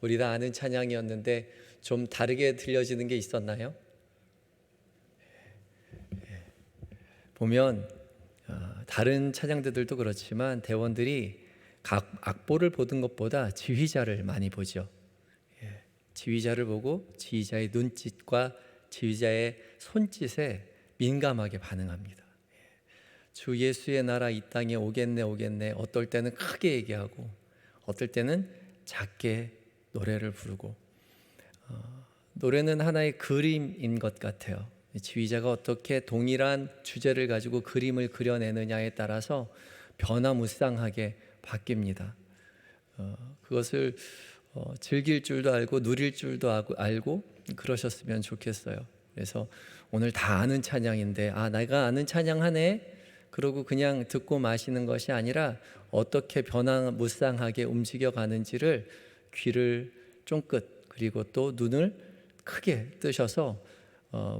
우리 다 아는 찬양이었는데 좀 다르게 들려지는 게 있었나요? 보면 다른 찬양들도 그렇지만 대원들이 각 악보를 보는 것보다 지휘자를 많이 보죠. 지휘자를 보고 지휘자의 눈짓과 지휘자의 손짓에 민감하게 반응합니다. 주 예수의 나라 이 땅에 오겠네 오겠네. 어떨 때는 크게 얘기하고 어떨 때는 작게 노래를 부르고, 노래는 하나의 그림인 것 같아요. 지휘자가 어떻게 동일한 주제를 가지고 그림을 그려내느냐에 따라서 변화무쌍하게 바뀝니다. 그것을 즐길 줄도 알고 누릴 줄도 알고 그러셨으면 좋겠어요. 그래서 오늘 다 아는 찬양인데 내가 아는 찬양 하네 그러고 그냥 듣고 마시는 것이 아니라 어떻게 변화무쌍하게 움직여가는지를 귀를 쫑긋 그리고 또 눈을 크게 뜨셔서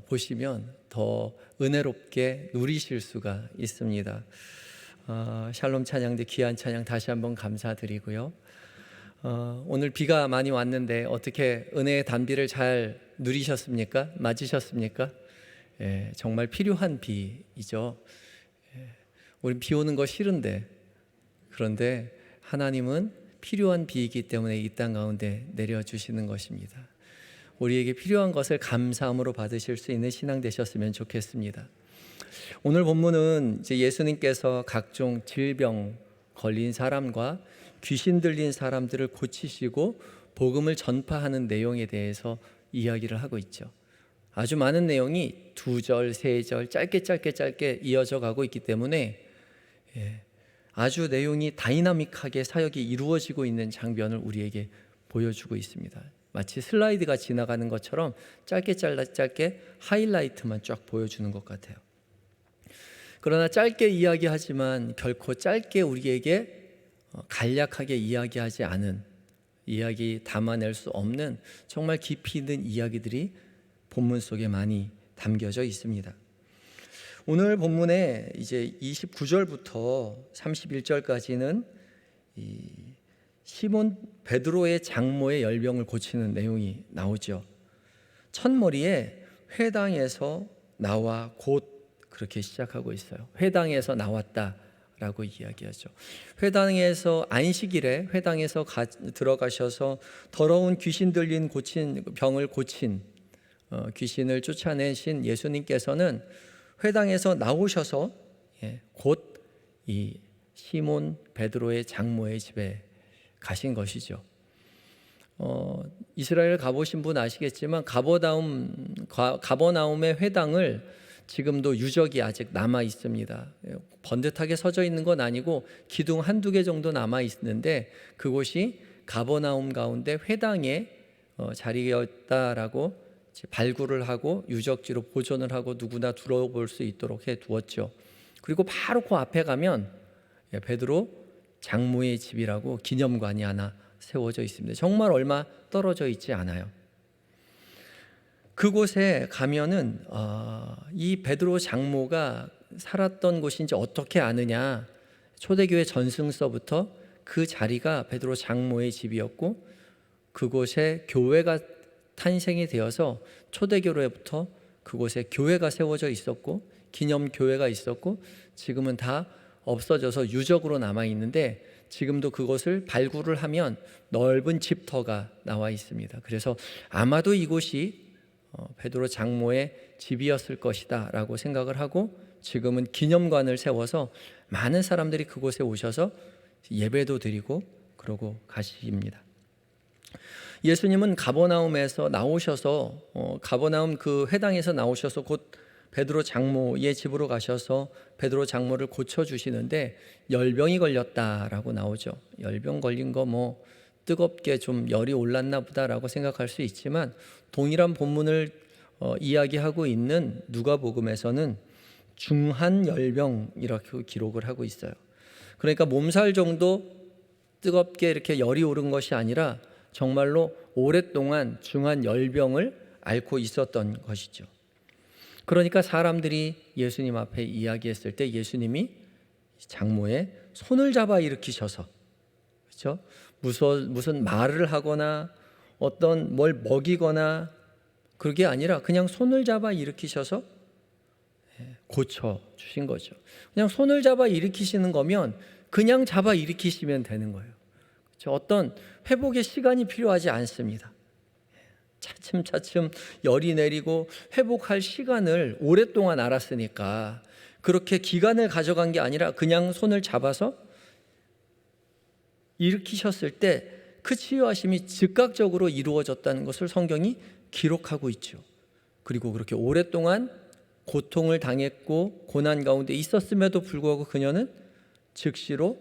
보시면 더 은혜롭게 누리실 수가 있습니다. 샬롬 찬양대 귀한 찬양 다시 한번 감사드리고요. 오늘 비가 많이 왔는데 어떻게 은혜의 단비를 잘 누리셨습니까? 맞으셨습니까? 정말 필요한 비이죠. 우리 비 오는 거 싫은데, 그런데 하나님은 필요한 비이기 때문에 이 땅 가운데 내려주시는 것입니다. 우리에게 필요한 것을 감사함으로 받으실 수 있는 신앙 되셨으면 좋겠습니다. 오늘 본문은 이제 예수님께서 각종 질병 걸린 사람과 귀신 들린 사람들을 고치시고 복음을 전파하는 내용에 대해서 이야기를 하고 있죠. 아주 많은 내용이 2절, 3절 짧게 이어져 가고 있기 때문에 아주 내용이 다이나믹하게 사역이 이루어지고 있는 장면을 우리에게 보여주고 있습니다. 마치 슬라이드가 지나가는 것처럼 짧게 하이라이트만 쫙 보여주는 것 같아요. 그러나 짧게 이야기하지만 결코 짧게 우리에게 간략하게 이야기하지 않은, 이야기 담아낼 수 없는 정말 깊이 있는 이야기들이 본문 속에 많이 담겨져 있습니다. 오늘 본문에 이제 29절부터 31절까지는 시몬 베드로의 장모의 열병을 고치는 내용이 나오죠. 첫머리에 회당에서 나와 곧 그렇게 시작하고 있어요. 회당에서 나왔다라고 이야기하죠. 회당에서 안식일에 회당에서 들어가셔서 더러운 귀신 들린 병을 고친 귀신을 쫓아내신 예수님께서는 회당에서 나오셔서 곧 이 시몬 베드로의 장모의 집에 가신 것이죠. 이스라엘 가보신 분 아시겠지만 가버나움의 회당을 지금도 유적이 아직 남아 있습니다. 번듯하게 서져 있는 건 아니고 기둥 한두 개 정도 남아 있는데 그곳이 가버나움 가운데 회당의 자리였다라고 발굴을 하고 유적지로 보존을 하고 누구나 들어볼 수 있도록 해 두었죠. 그리고 바로 그 앞에 가면 베드로 장모의 집이라고 기념관이 하나 세워져 있습니다. 정말 얼마 떨어져 있지 않아요. 그곳에 가면은 이 베드로 장모가 살았던 곳인지 어떻게 아느냐, 초대교회 전승서부터 그 자리가 베드로 장모의 집이었고 그곳에 교회가 탄생이 되어서 초대교회부터 그곳에 교회가 세워져 있었고 기념교회가 있었고 지금은 다 없어져서 유적으로 남아 있는데 지금도 그곳을 발굴을 하면 넓은 집터가 나와 있습니다. 그래서 아마도 이곳이 베드로 장모의 집이었을 것이다 라고 생각을 하고 지금은 기념관을 세워서 많은 사람들이 그곳에 오셔서 예배도 드리고 그러고 가십니다. 예수님은 가버나움에서 나오셔서 가버나움 그 회당에서 나오셔서 곧 베드로 장모의 집으로 가셔서 베드로 장모를 고쳐주시는데 열병이 걸렸다라고 나오죠. 열병 걸린 거 뜨겁게 좀 열이 올랐나 보다라고 생각할 수 있지만 동일한 본문을 이야기하고 있는 누가복음에서는 중한 열병 이렇게 기록을 하고 있어요. 그러니까 몸살 정도 뜨겁게 이렇게 열이 오른 것이 아니라 정말로 오랫동안 중한 열병을 앓고 있었던 것이죠. 그러니까 사람들이 예수님 앞에 이야기했을 때 예수님이 장모의 손을 잡아 일으키셔서, 그렇죠? 무슨 말을 하거나 어떤 뭘 먹이거나 그게 아니라 그냥 손을 잡아 일으키셔서 고쳐 주신 거죠. 그냥 손을 잡아 일으키시는 거면 그냥 잡아 일으키시면 되는 거예요. 어떤 회복의 시간이 필요하지 않습니다. 차츰차츰 열이 내리고 회복할 시간을 오랫동안 알았으니까 그렇게 기간을 가져간 게 아니라 그냥 손을 잡아서 일으키셨을 때 그 치유하심이 즉각적으로 이루어졌다는 것을 성경이 기록하고 있죠. 그리고 그렇게 오랫동안 고통을 당했고 고난 가운데 있었음에도 불구하고 그녀는 즉시로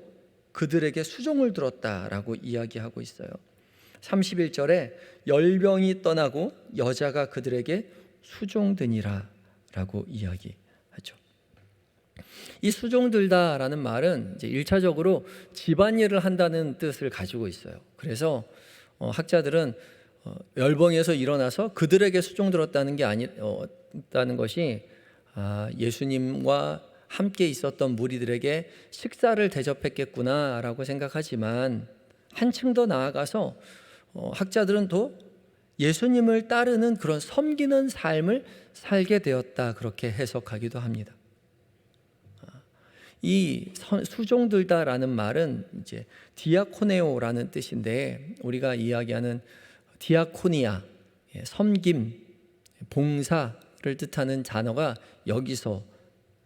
그들에게 수종을 들었다라고 이야기하고 있어요. 31절에 열병이 떠나고 여자가 그들에게 수종드니라 라고 이야기하죠. 이 수종들다라는 말은 이제 1차적으로 집안일을 한다는 뜻을 가지고 있어요. 그래서 학자들은 열병에서 일어나서 그들에게 수종들었다는 게 아니다는 것이 예수님과 함께 있었던 무리들에게 식사를 대접했겠구나라고 생각하지만 한층 더 나아가서 학자들은 또 예수님을 따르는 그런 섬기는 삶을 살게 되었다 그렇게 해석하기도 합니다. 이 수종들다라는 말은 이제 디아코네오라는 뜻인데 우리가 이야기하는 디아코니아, 섬김, 봉사를 뜻하는 단어가 여기서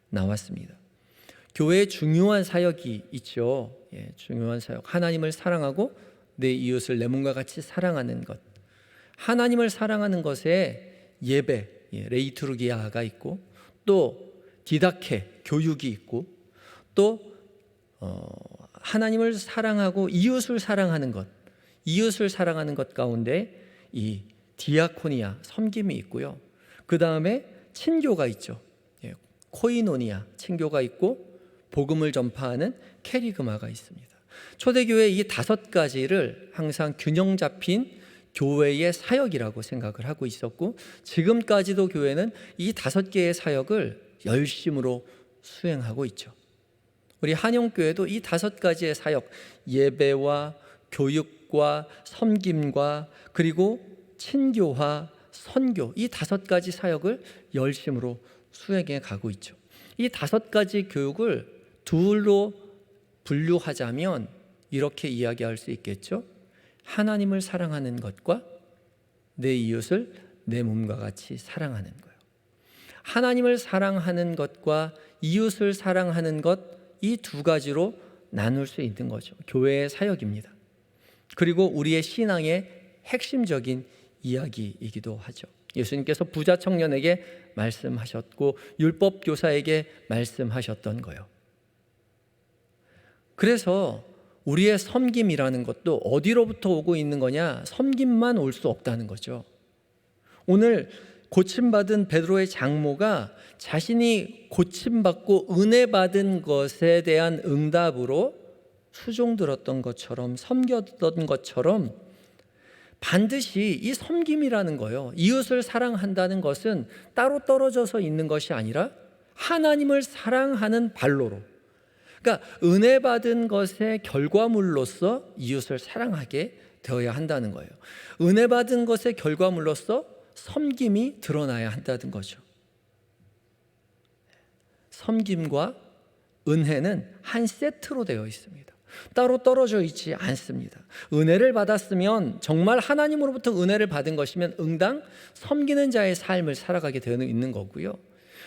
나왔습니다. 교회에 중요한 사역이 있죠. 중요한 사역. 하나님을 사랑하고 내 이웃을 내 몸과 같이 사랑하는 것. 하나님을 사랑하는 것에 예배, 레이투르기아가 있고 또 디다케, 교육이 있고 또 하나님을 사랑하고 이웃을 사랑하는 것, 이웃을 사랑하는 것 가운데 이 디아코니아, 섬김이 있고요. 그 다음에 친교가 있죠. 코이노니아, 친교가 있고 복음을 전파하는 캐리그마가 있습니다. 초대교회 이 5가지를 항상 균형 잡힌 교회의 사역이라고 생각을 하고 있었고 지금까지도 교회는 이 5개의 사역을 열심으로 수행하고 있죠. 우리 한영교회도 이 5가지의 사역, 예배와 교육과 섬김과 그리고 친교와 선교, 이 5가지 사역을 열심으로 수행해 가고 있죠. 이 5가지 교육을 둘로 분류하자면 이렇게 이야기할 수 있겠죠. 하나님을 사랑하는 것과 내 이웃을 내 몸과 같이 사랑하는 거예요. 하나님을 사랑하는 것과 이웃을 사랑하는 것, 이 2가지로 나눌 수 있는 거죠. 교회의 사역입니다. 그리고 우리의 신앙의 핵심적인 이야기이기도 하죠. 예수님께서 부자 청년에게 말씀하셨고 율법 교사에게 말씀하셨던 거예요. 그래서 우리의 섬김이라는 것도 어디로부터 오고 있는 거냐? 섬김만 올 수 없다는 거죠. 오늘 고침받은 베드로의 장모가 자신이 고침받고 은혜 받은 것에 대한 응답으로 수종들었던 것처럼 섬겼던 것처럼 반드시 이 섬김이라는 거요, 이웃을 사랑한다는 것은 따로 떨어져서 있는 것이 아니라 하나님을 사랑하는 발로로, 그러니까 은혜 받은 것의 결과물로서 이웃을 사랑하게 되어야 한다는 거예요. 은혜 받은 것의 결과물로서 섬김이 드러나야 한다는 거죠. 섬김과 은혜는 한 세트로 되어 있습니다. 따로 떨어져 있지 않습니다. 은혜를 받았으면, 정말 하나님으로부터 은혜를 받은 것이면 응당 섬기는 자의 삶을 살아가게 되어 있는 거고요.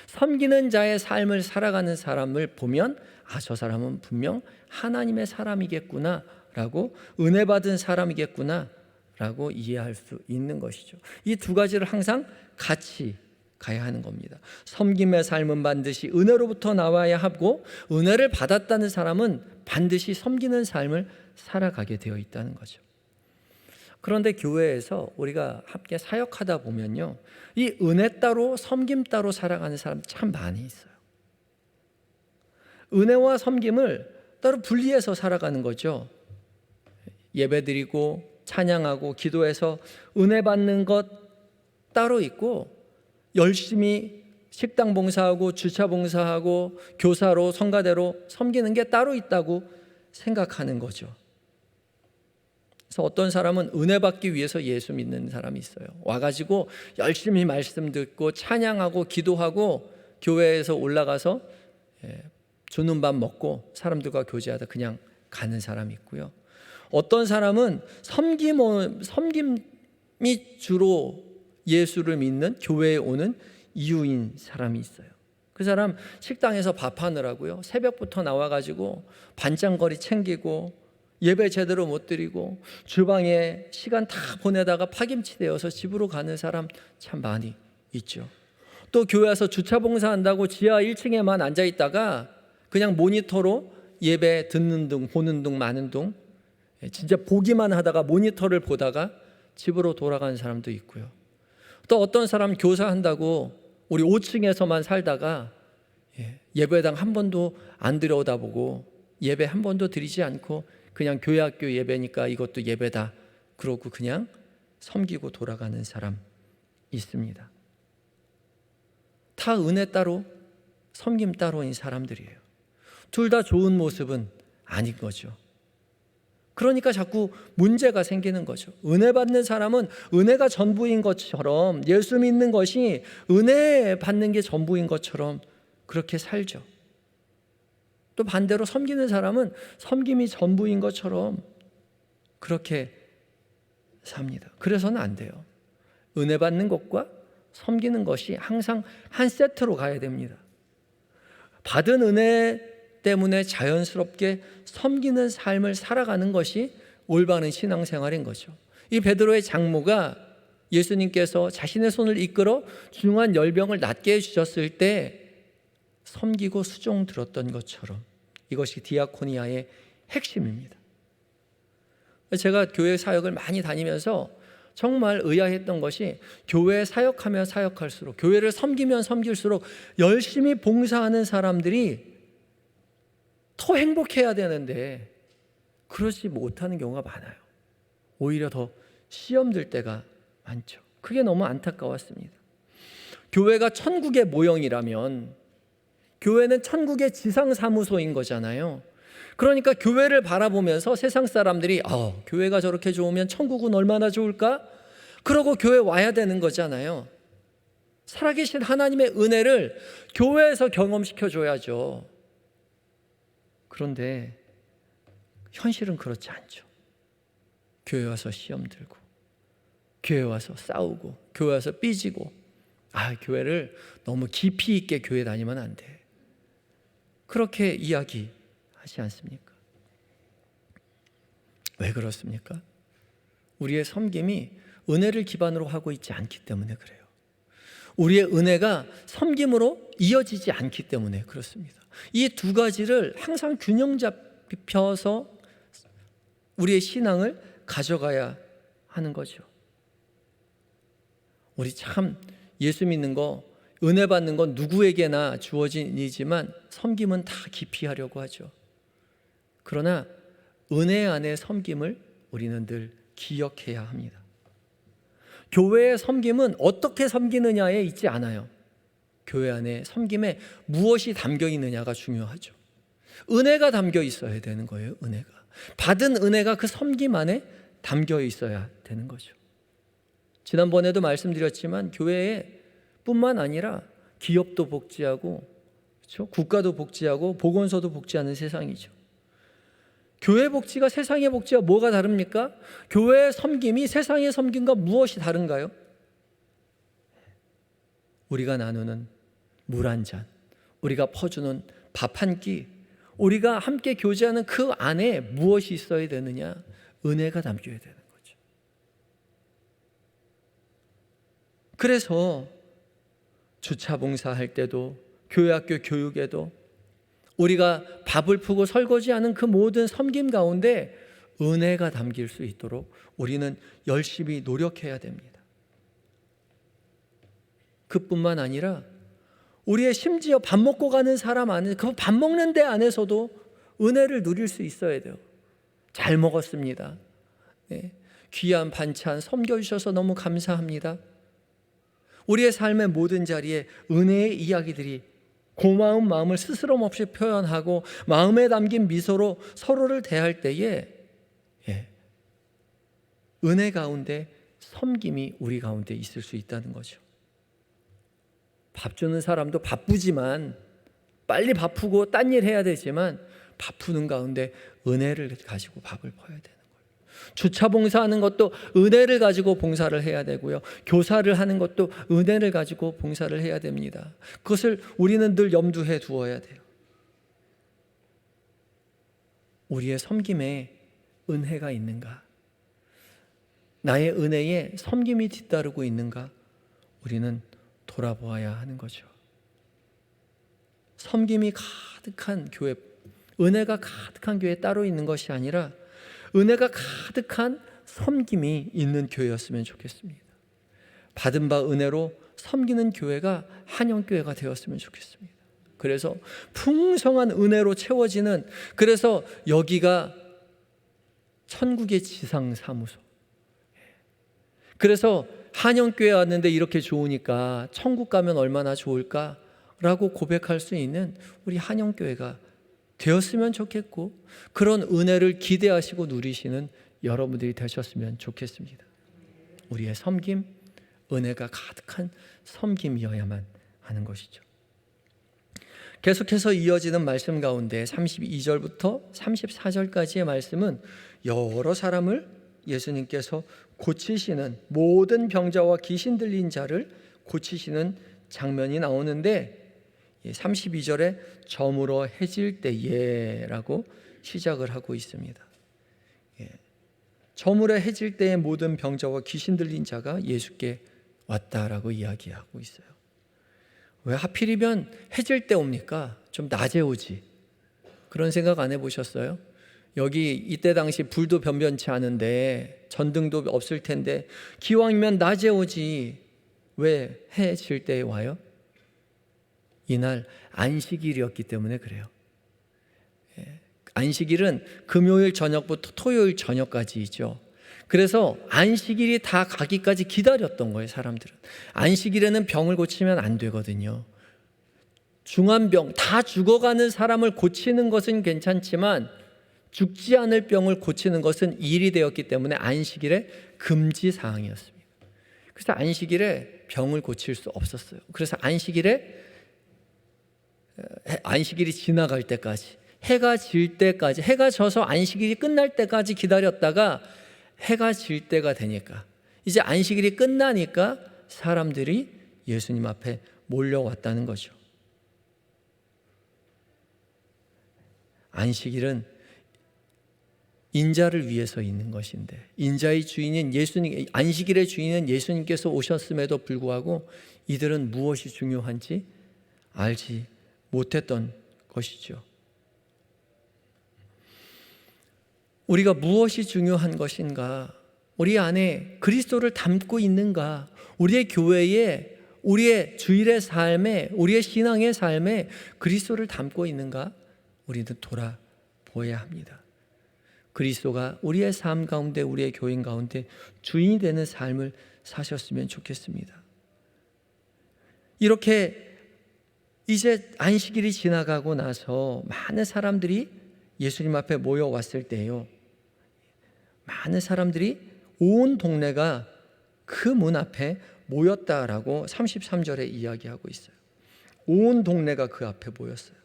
섬기는 자의 삶을 살아가는 사람을 보면 저 사람은 분명 하나님의 사람이겠구나 라고, 은혜 받은 사람이겠구나 라고 이해할 수 있는 것이죠. 이 2가지를 항상 같이 가야 하는 겁니다. 섬김의 삶은 반드시 은혜로부터 나와야 하고, 은혜를 받았다는 사람은 반드시 섬기는 삶을 살아가게 되어 있다는 거죠. 그런데 교회에서 우리가 함께 사역하다 보면요, 이 은혜 따로 섬김 따로 살아가는 사람 참 많이 있어요. 은혜와 섬김을 따로 분리해서 살아가는 거죠. 예배드리고 찬양하고 기도해서 은혜 받는 것 따로 있고, 열심히 식당 봉사하고 주차 봉사하고 교사로 성가대로 섬기는 게 따로 있다고 생각하는 거죠. 그래서 어떤 사람은 은혜 받기 위해서 예수 믿는 사람이 있어요. 와가지고 열심히 말씀 듣고 찬양하고 기도하고 교회에서 올라가서 주는 밥 먹고 사람들과 교제하다 그냥 가는 사람이 있고요. 어떤 사람은 섬김이 주로 예수를 믿는 교회에 오는 이유인 사람이 있어요. 그 사람 식당에서 밥하느라고요, 새벽부터 나와가지고 반찬거리 챙기고 예배 제대로 못 드리고 주방에 시간 다 보내다가 파김치 되어서 집으로 가는 사람 참 많이 있죠. 또 교회 와서 주차 봉사한다고 지하 1층에만 앉아 있다가 그냥 모니터로 예배 듣는 둥 보는 둥 마는 둥, 진짜 보기만 하다가 모니터를 보다가 집으로 돌아가는 사람도 있고요. 또 어떤 사람 교사한다고 우리 5층에서만 살다가 예배당 한 번도 안 들여다보고 예배 한 번도 드리지 않고 그냥 교회 학교 예배니까 이것도 예배다 그러고 그냥 섬기고 돌아가는 사람 있습니다. 다 은혜 따로 섬김 따로인 사람들이에요. 둘 다 좋은 모습은 아닌 거죠. 그러니까 자꾸 문제가 생기는 거죠. 은혜 받는 사람은 은혜가 전부인 것처럼, 예수 믿는 것이 은혜 받는 게 전부인 것처럼 그렇게 살죠. 또 반대로 섬기는 사람은 섬김이 전부인 것처럼 그렇게 삽니다. 그래서는 안 돼요. 은혜 받는 것과 섬기는 것이 항상 한 세트로 가야 됩니다. 받은 은혜 때문에 자연스럽게 섬기는 삶을 살아가는 것이 올바른 신앙생활인 거죠. 이 베드로의 장모가 예수님께서 자신의 손을 이끌어 중한 열병을 낫게 해주셨을 때 섬기고 수종 들었던 것처럼 이것이 디아코니아의 핵심입니다. 제가 교회 사역을 많이 다니면서 정말 의아했던 것이 교회 사역하면 사역할수록, 교회를 섬기면 섬길수록 열심히 봉사하는 사람들이 더 행복해야 되는데 그러지 못하는 경우가 많아요. 오히려 더 시험 들 때가 많죠. 그게 너무 안타까웠습니다. 교회가 천국의 모형이라면 교회는 천국의 지상사무소인 거잖아요. 그러니까 교회를 바라보면서 세상 사람들이 교회가 저렇게 좋으면 천국은 얼마나 좋을까? 그러고 교회 와야 되는 거잖아요. 살아계신 하나님의 은혜를 교회에서 경험시켜줘야죠. 그런데 현실은 그렇지 않죠. 교회 와서 시험 들고, 교회 와서 싸우고, 교회 와서 삐지고, 교회를 너무 깊이 있게 교회 다니면 안 돼, 그렇게 이야기하지 않습니까? 왜 그렇습니까? 우리의 섬김이 은혜를 기반으로 하고 있지 않기 때문에 그래요. 우리의 은혜가 섬김으로 이어지지 않기 때문에 그렇습니다. 이 두 가지를 항상 균형 잡혀서 우리의 신앙을 가져가야 하는 거죠. 우리 참 예수 믿는 거, 은혜 받는 건 누구에게나 주어진 일이지만 섬김은 다 깊이 하려고 하죠. 그러나 은혜 안의 섬김을 우리는 늘 기억해야 합니다. 교회의 섬김은 어떻게 섬기느냐에 있지 않아요. 교회 안에 섬김에 무엇이 담겨 있느냐가 중요하죠. 은혜가 담겨 있어야 되는 거예요. 은혜가, 받은 은혜가 그 섬김 안에 담겨 있어야 되는 거죠. 지난번에도 말씀드렸지만 교회에 뿐만 아니라 기업도 복지하고, 그렇죠? 국가도 복지하고 보건소도 복지하는 세상이죠. 교회 복지가 세상의 복지와 뭐가 다릅니까? 교회의 섬김이 세상의 섬김과 무엇이 다른가요? 우리가 나누는 물 한 잔, 우리가 퍼주는 밥 한 끼, 우리가 함께 교제하는 그 안에 무엇이 있어야 되느냐? 은혜가 담겨야 되는 거죠. 그래서 주차 봉사할 때도, 교회 학교 교육에도 우리가 밥을 푸고 설거지하는 그 모든 섬김 가운데 은혜가 담길 수 있도록 우리는 열심히 노력해야 됩니다. 그뿐만 아니라 우리의 심지어 밥 먹고 가는 사람 안에, 그 밥 먹는 데 안에서도 은혜를 누릴 수 있어야 돼요. 잘 먹었습니다. 네. 귀한 반찬 섬겨주셔서 너무 감사합니다. 우리의 삶의 모든 자리에 은혜의 이야기들이, 고마운 마음을 스스럼 없이 표현하고 마음에 담긴 미소로 서로를 대할 때에 은혜 가운데 섬김이 우리 가운데 있을 수 있다는 거죠. 밥 주는 사람도 바쁘지만, 빨리 바쁘고 딴 일 해야 되지만, 바쁘는 가운데 은혜를 가지고 밥을 퍼야 되는 거예요. 주차 봉사하는 것도 은혜를 가지고 봉사를 해야 되고요, 교사를 하는 것도 은혜를 가지고 봉사를 해야 됩니다. 그것을 우리는 늘 염두에 두어야 돼요. 우리의 섬김에 은혜가 있는가? 나의 은혜에 섬김이 뒤따르고 있는가? 우리는 돌아보아야 하는 거죠. 섬김이 가득한 교회, 은혜가 가득한 교회 따로 있는 것이 아니라 은혜가 가득한 섬김이 있는 교회였으면 좋겠습니다. 받은 바 은혜로 섬기는 교회가 한영교회가 되었으면 좋겠습니다. 그래서 풍성한 은혜로 채워지는, 그래서 여기가 천국의 지상사무소, 그래서 한영교회 왔는데 이렇게 좋으니까 천국 가면 얼마나 좋을까라고 고백할 수 있는 우리 한영교회가 되었으면 좋겠고, 그런 은혜를 기대하시고 누리시는 여러분들이 되셨으면 좋겠습니다. 우리의 섬김, 은혜가 가득한 섬김이어야만 하는 것이죠. 계속해서 이어지는 말씀 가운데 32절부터 34절까지의 말씀은 여러 사람을 예수님께서 고치시는, 모든 병자와 귀신 들린 자를 고치시는 장면이 나오는데, 32절에 저물어 해질 때에 라고 시작을 하고 있습니다. 저물어 해질 때에 모든 병자와 귀신 들린 자가 예수께 왔다라고 이야기하고 있어요. 왜 하필이면 해질 때 옵니까? 좀 낮에 오지. 그런 생각 안 해보셨어요? 여기 이때 당시 불도 변변치 않은데, 전등도 없을 텐데 기왕이면 낮에 오지 왜 해질 때에 와요? 이날 안식일이었기 때문에 그래요. 안식일은 금요일 저녁부터 토요일 저녁까지 있죠. 그래서 안식일이 다 가기까지 기다렸던 거예요, 사람들은. 안식일에는 병을 고치면 안 되거든요. 중한 병, 다 죽어가는 사람을 고치는 것은 괜찮지만 죽지 않을 병을 고치는 것은 일이 되었기 때문에 안식일에 금지 사항이었습니다. 그래서 안식일에 병을 고칠 수 없었어요. 그래서 안식일이 지나갈 때까지, 해가 질 때까지, 해가 져서 안식일이 끝날 때까지 기다렸다가 해가 질 때가 되니까, 이제 안식일이 끝나니까 사람들이 예수님 앞에 몰려왔다는 거죠. 안식일은 인자를 위해서 있는 것인데, 인자의 주인인 예수님, 안식일의 주인은 예수님께서 오셨음에도 불구하고 이들은 무엇이 중요한지 알지 못했던 것이죠. 우리가 무엇이 중요한 것인가, 우리 안에 그리스도를 담고 있는가, 우리의 교회에, 우리의 주일의 삶에, 우리의 신앙의 삶에 그리스도를 담고 있는가, 우리는 돌아보아야 합니다. 그리스도가 우리의 삶 가운데, 우리의 교인 가운데 주인이 되는 삶을 사셨으면 좋겠습니다. 이렇게 이제 안식일이 지나가고 나서 많은 사람들이 예수님 앞에 모여왔을 때요, 많은 사람들이 온 동네가 그 문 앞에 모였다라고 33절에 이야기하고 있어요. 온 동네가 그 앞에 모였어요.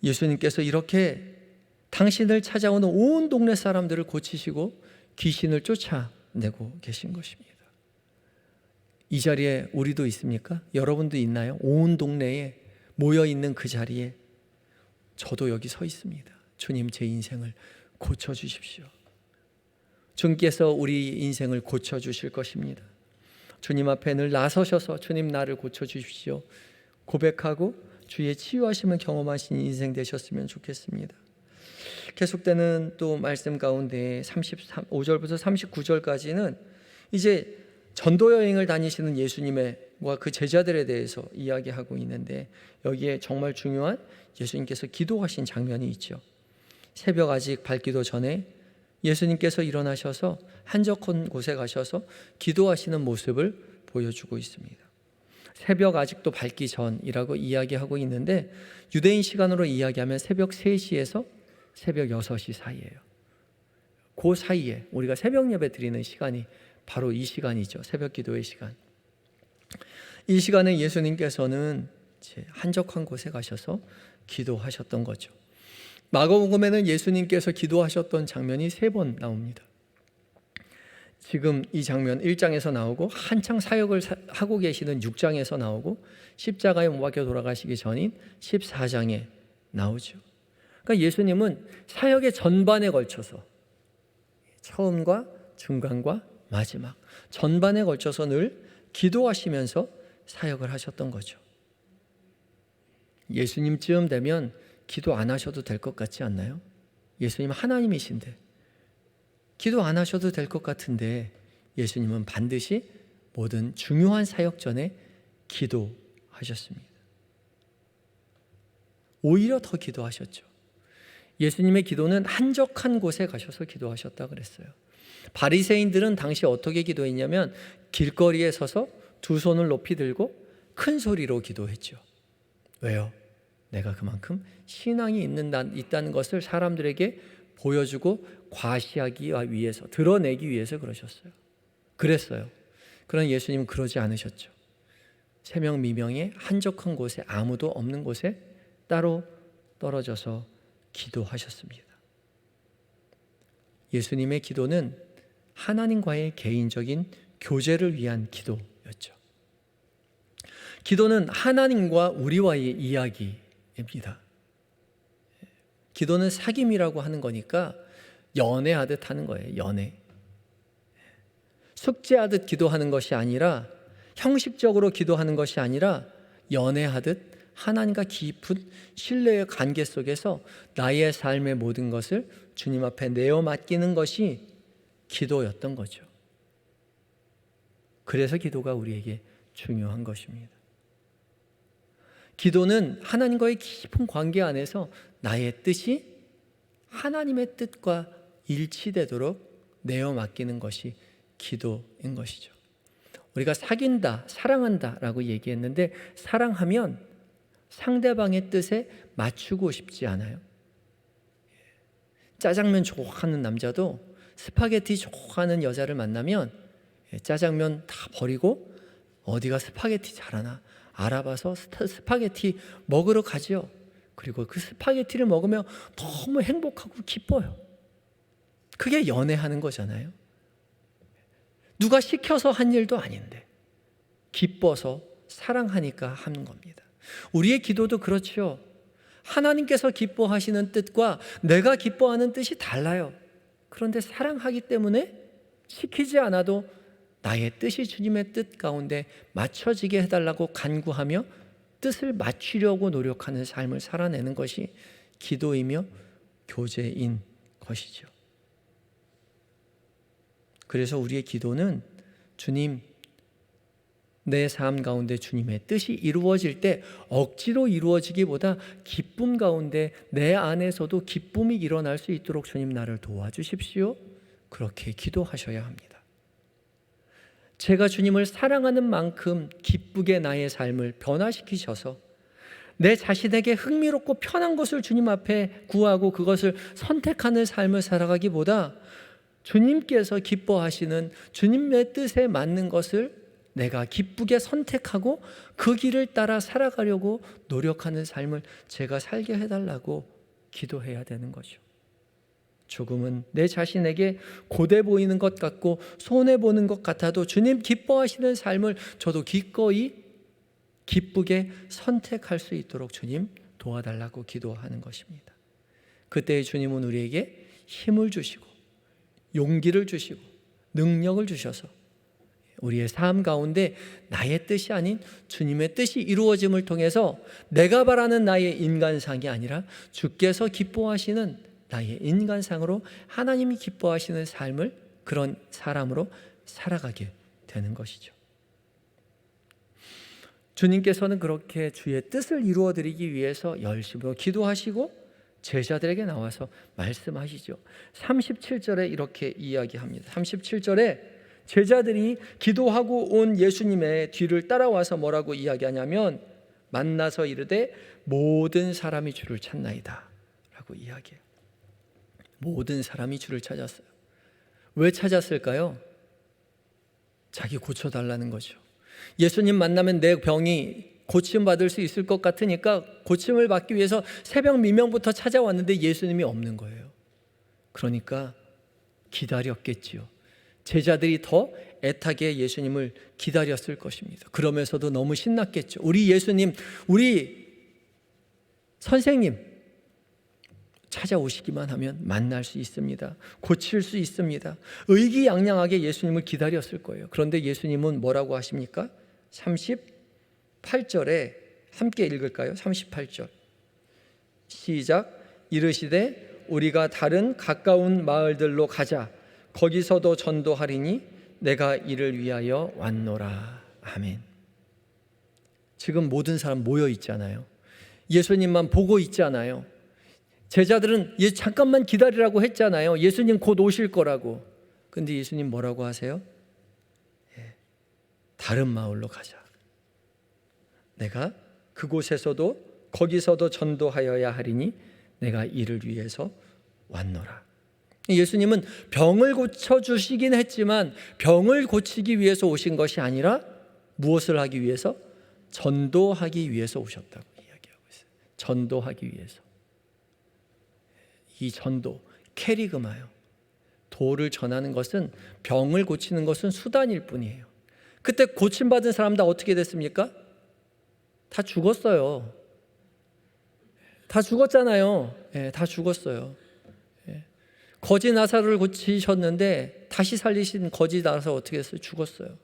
예수님께서 이렇게 당신을 찾아오는 온 동네 사람들을 고치시고 귀신을 쫓아내고 계신 것입니다. 이 자리에 우리도 있습니까? 여러분도 있나요? 온 동네에 모여있는 그 자리에 저도 여기 서 있습니다. 주님, 제 인생을 고쳐주십시오. 주님께서 우리 인생을 고쳐주실 것입니다. 주님 앞에 늘 나서셔서 주님, 나를 고쳐주십시오 고백하고 주의 치유하심을 경험하신 인생 되셨으면 좋겠습니다. 계속되는 또 말씀 가운데 35절부터 39절까지는 이제 전도 여행을 다니시는 예수님과 그 제자들에 대해서 이야기하고 있는데, 여기에 정말 중요한 예수님께서 기도하신 장면이 있죠. 새벽 아직 밝기도 전에 예수님께서 일어나셔서 한적한 곳에 가셔서 기도하시는 모습을 보여주고 있습니다. 새벽 아직도 밝기 전이라고 이야기하고 있는데, 유대인 시간으로 이야기하면 새벽 3시에서 새벽 6시 사이예요. 그 사이에 우리가 새벽 예배 드리는 시간이 바로 이 시간이죠. 새벽 기도의 시간. 이 시간에 예수님께서는 한적한 곳에 가셔서 기도하셨던 거죠. 마가복음에는 예수님께서 기도하셨던 장면이 3번 나옵니다. 지금 이 장면 1장에서 나오고 한창 사역을 하고 계시는 6장에서 나오고 십자가에 못 박혀 돌아가시기 전인 14장에 나오죠. 그러니까 예수님은 사역의 전반에 걸쳐서 처음과 중간과 마지막 전반에 걸쳐서 늘 기도하시면서 사역을 하셨던 거죠. 예수님쯤 되면 기도 안 하셔도 될 것 같지 않나요? 예수님 하나님이신데 기도 안 하셔도 될 것 같은데 예수님은 반드시 모든 중요한 사역 전에 기도하셨습니다. 오히려 더 기도하셨죠. 예수님의 기도는 한적한 곳에 가셔서 기도하셨다 그랬어요. 바리새인들은 당시 어떻게 기도했냐면 길거리에 서서 두 손을 높이 들고 큰 소리로 기도했죠. 왜요? 내가 그만큼 신앙이 있다는 것을 사람들에게 보여주고 과시하기 위해서, 드러내기 위해서 그랬어요. 그러나 예수님은 그러지 않으셨죠. 새명미명의 한적한 곳에, 아무도 없는 곳에 따로 떨어져서 기도하셨습니다. 예수님의 기도는 하나님과의 개인적인 교제를 위한 기도였죠. 기도는 하나님과 우리와의 이야기입니다. 기도는 사귐이라고 하는 거니까 연애하듯 하는 거예요. 연애. 숙제하듯 기도하는 것이 아니라, 형식적으로 기도하는 것이 아니라 연애하듯 하나님과 깊은 신뢰의 관계 속에서 나의 삶의 모든 것을 주님 앞에 내어 맡기는 것이 기도였던 거죠. 그래서 기도가 우리에게 중요한 것입니다. 기도는 하나님과의 깊은 관계 안에서 나의 뜻이 하나님의 뜻과 일치되도록 내어 맡기는 것이 기도인 것이죠. 우리가 사귄다, 사랑한다라고 얘기했는데, 사랑하면 상대방의 뜻에 맞추고 싶지 않아요. 짜장면 좋아하는 남자도 스파게티 좋아하는 여자를 만나면 짜장면 다 버리고 어디가 스파게티 잘하나 알아봐서 스파게티 먹으러 가죠. 그리고 그 스파게티를 먹으면 너무 행복하고 기뻐요. 그게 연애하는 거잖아요. 누가 시켜서 한 일도 아닌데 기뻐서 사랑하니까 하는 겁니다. 우리의 기도도 그렇죠. 하나님께서 기뻐하시는 뜻과 내가 기뻐하는 뜻이 달라요. 그런데 사랑하기 때문에 시키지 않아도 나의 뜻이 주님의 뜻 가운데 맞춰지게 해달라고 간구하며 뜻을 맞추려고 노력하는 삶을 살아내는 것이 기도이며 교제인 것이죠. 그래서 우리의 기도는 주님, 내 삶 가운데 주님의 뜻이 이루어질 때 억지로 이루어지기보다 기쁨 가운데 내 안에서도 기쁨이 일어날 수 있도록 주님 나를 도와주십시오. 그렇게 기도하셔야 합니다. 제가 주님을 사랑하는 만큼 기쁘게 나의 삶을 변화시키셔서 내 자신에게 흥미롭고 편한 것을 주님 앞에 구하고 그것을 선택하는 삶을 살아가기보다 주님께서 기뻐하시는 주님의 뜻에 맞는 것을 내가 기쁘게 선택하고 그 길을 따라 살아가려고 노력하는 삶을 제가 살게 해달라고 기도해야 되는 거죠. 조금은 내 자신에게 고돼 보이는 것 같고 손해보는 것 같아도 주님 기뻐하시는 삶을 저도 기꺼이 기쁘게 선택할 수 있도록 주님 도와달라고 기도하는 것입니다. 그때 주님은 우리에게 힘을 주시고 용기를 주시고 능력을 주셔서 우리의 삶 가운데 나의 뜻이 아닌 주님의 뜻이 이루어짐을 통해서 내가 바라는 나의 인간상이 아니라 주께서 기뻐하시는 나의 인간상으로 하나님이 기뻐하시는 삶을 그런 사람으로 살아가게 되는 것이죠. 주님께서는 그렇게 주의 뜻을 이루어드리기 위해서 열심히 기도하시고 제자들에게 나와서 말씀하시죠. 37절에 이렇게 이야기합니다. 37절에 제자들이 기도하고 온 예수님의 뒤를 따라와서 뭐라고 이야기하냐면 만나서 이르되 모든 사람이 주를 찾나이다 라고 이야기해요. 모든 사람이 주를 찾았어요. 왜 찾았을까요? 자기 고쳐달라는 거죠. 예수님 만나면 내 병이 고침받을 수 있을 것 같으니까 고침을 받기 위해서 새벽 미명부터 찾아왔는데 예수님이 없는 거예요. 그러니까 기다렸겠지요. 제자들이 더 애타게 예수님을 기다렸을 것입니다. 그러면서도 너무 신났겠죠. 우리 예수님, 우리 선생님 찾아오시기만 하면 만날 수 있습니다. 고칠 수 있습니다. 의기양양하게 예수님을 기다렸을 거예요. 그런데 예수님은 뭐라고 하십니까? 38절에 함께 읽을까요? 38절 시작. 이르시되 우리가 다른 가까운 마을들로 가자. 거기서도 전도하리니 내가 이를 위하여 왔노라. 아멘. 지금 모든 사람 모여 있잖아요. 예수님만 보고 있잖아요. 제자들은 잠깐만 기다리라고 했잖아요. 예수님 곧 오실 거라고. 근데 예수님 뭐라고 하세요? 다른 마을로 가자. 내가 그곳에서도 거기서도 전도하여야 하리니 내가 이를 위해서 왔노라. 예수님은 병을 고쳐주시긴 했지만 병을 고치기 위해서 오신 것이 아니라 무엇을 하기 위해서? 전도하기 위해서 오셨다고 이야기하고 있어요. 전도하기 위해서. 이 전도, 캐리그마요. 도를 전하는 것은, 병을 고치는 것은 수단일 뿐이에요. 그때 고침받은 사람 다 어떻게 됐습니까? 다 죽었어요. 다 죽었잖아요. 다 죽었어요. 거지 나사로를 고치셨는데 다시 살리신 거지 나사로 어떻게 했어요? 죽었어요.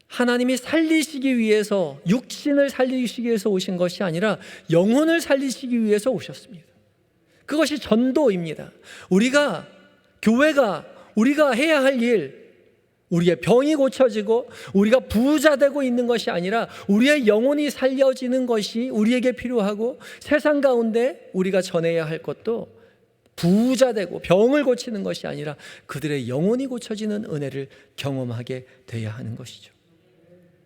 하나님이 살리시기 위해서, 육신을 살리시기 위해서 오신 것이 아니라 영혼을 살리시기 위해서 오셨습니다. 그것이 전도입니다. 교회가 우리가 해야 할 일, 우리의 병이 고쳐지고 우리가 부자 되고 있는 것이 아니라 우리의 영혼이 살려지는 것이 우리에게 필요하고, 세상 가운데 우리가 전해야 할 것도 부자 되고 병을 고치는 것이 아니라 그들의 영혼이 고쳐지는 은혜를 경험하게 돼야 하는 것이죠.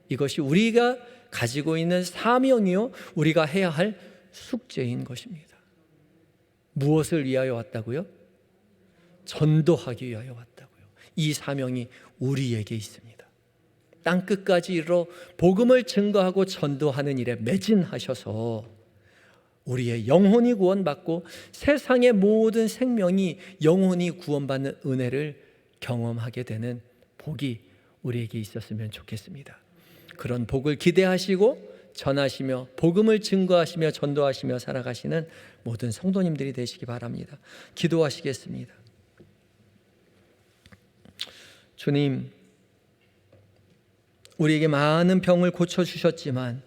이것이 우리가 가지고 있는 사명이요, 우리가 해야 할 숙제인 것입니다. 무엇을 위하여 왔다고요? 전도하기 위하여 왔다고요. 이 사명이 우리에게 있습니다. 땅끝까지 이르러 복음을 증거하고 전도하는 일에 매진하셔서 우리의 영혼이 구원받고 세상의 모든 생명이 영혼이 구원받는 은혜를 경험하게 되는 복이 우리에게 있었으면 좋겠습니다. 그런 복을 기대하시고 전하시며 복음을 증거하시며 전도하시며 살아가시는 모든 성도님들이 되시기 바랍니다. 기도하시겠습니다. 주님, 우리에게 많은 병을 고쳐주셨지만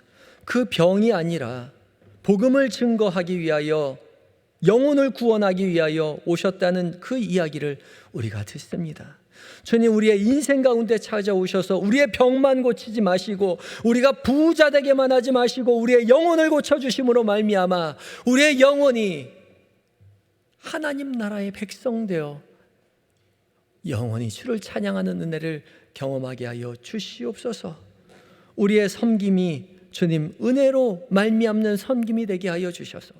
그 병이 아니라 복음을 증거하기 위하여, 영혼을 구원하기 위하여 오셨다는 그 이야기를 우리가 듣습니다. 주님, 우리의 인생 가운데 찾아오셔서 우리의 병만 고치지 마시고, 우리가 부자 되게만 하지 마시고 우리의 영혼을 고쳐주심으로 말미암아 우리의 영혼이 하나님 나라의 백성 되어 영원히 주를 찬양하는 은혜를 경험하게 하여 주시옵소서. 우리의 섬김이 주님 은혜로 말미암는 섬김이 되게 하여 주셔서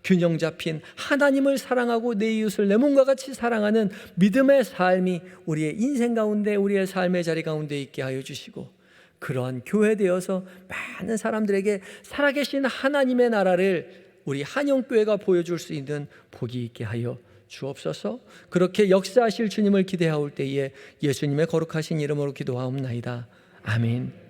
균형 잡힌 하나님을 사랑하고 내 이웃을 내 몸과 같이 사랑하는 믿음의 삶이 우리의 인생 가운데, 우리의 삶의 자리 가운데 있게 하여 주시고, 그러한 교회 되어서 많은 사람들에게 살아계신 하나님의 나라를 우리 한영교회가 보여줄 수 있는 복이 있게 하여 주옵소서. 그렇게 역사하실 주님을 기대하올 때에 예수님의 거룩하신 이름으로 기도하옵나이다. 아멘.